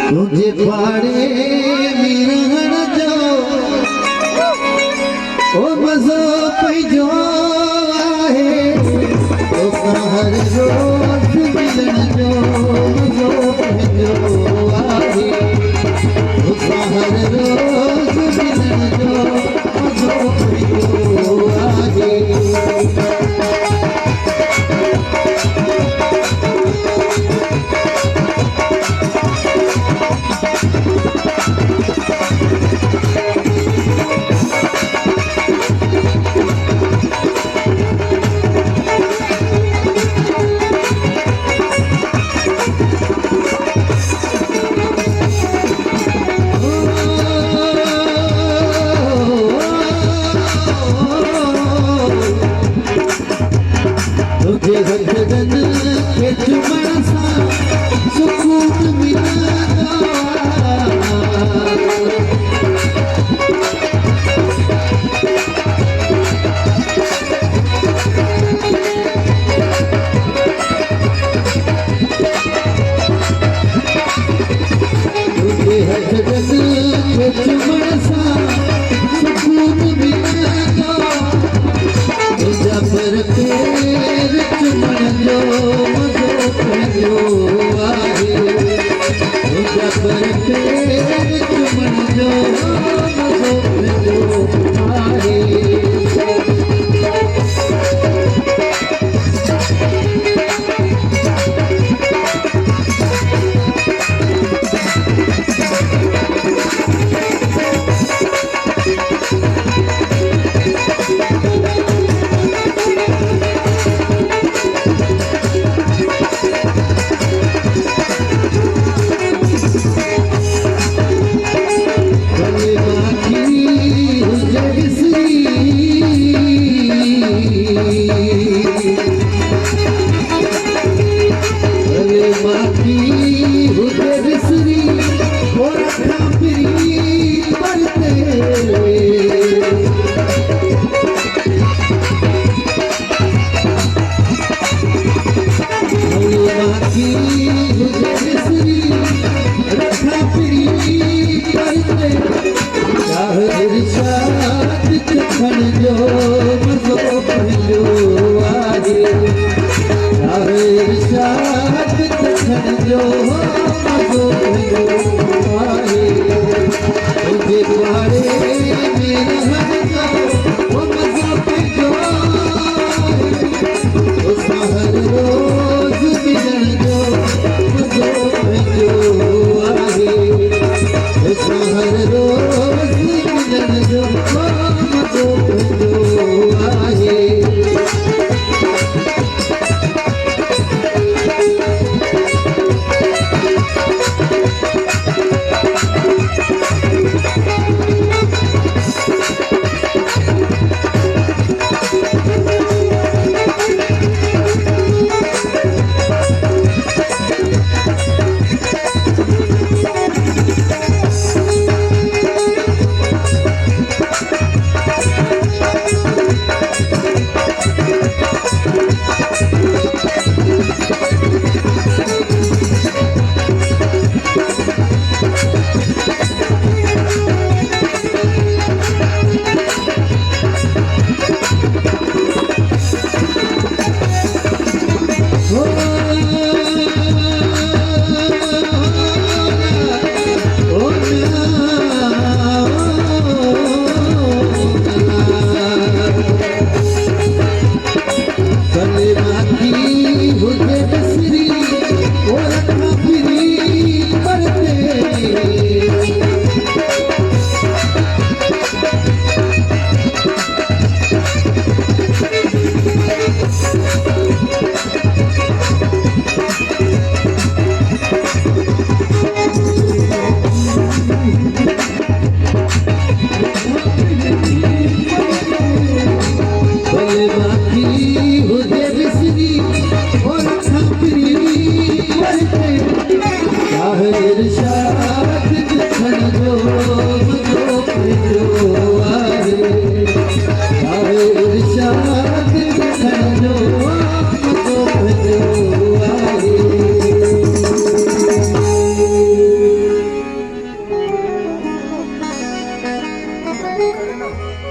तुझे पाड़े मिरण जो ओ मज़ो पैजो आहे तो हर रोज़ मिलन जो मज़ो पैजो आहे तो हर रोज़ मिलन जो मज़ो पैजो आहे भगदन के चुमन सा सुकून मिला तुझे भगदन के चुमन सा सुकून मिला तुझा पर पैर चुमन जो मज़ो पैजो आहे तुझा पर पैर चुमन जो मज़ो पैजो आहे जो मज़ो पैजो आहे जो मज़ो पैजो आहे तुझे पाड़े मिरण जो ओ मज़ो पैजो आहे हर रोज़ मिलन जो मज़ो पैजो आहे हर रोज़ मिलन जो मज़ो पैजो आहे Shah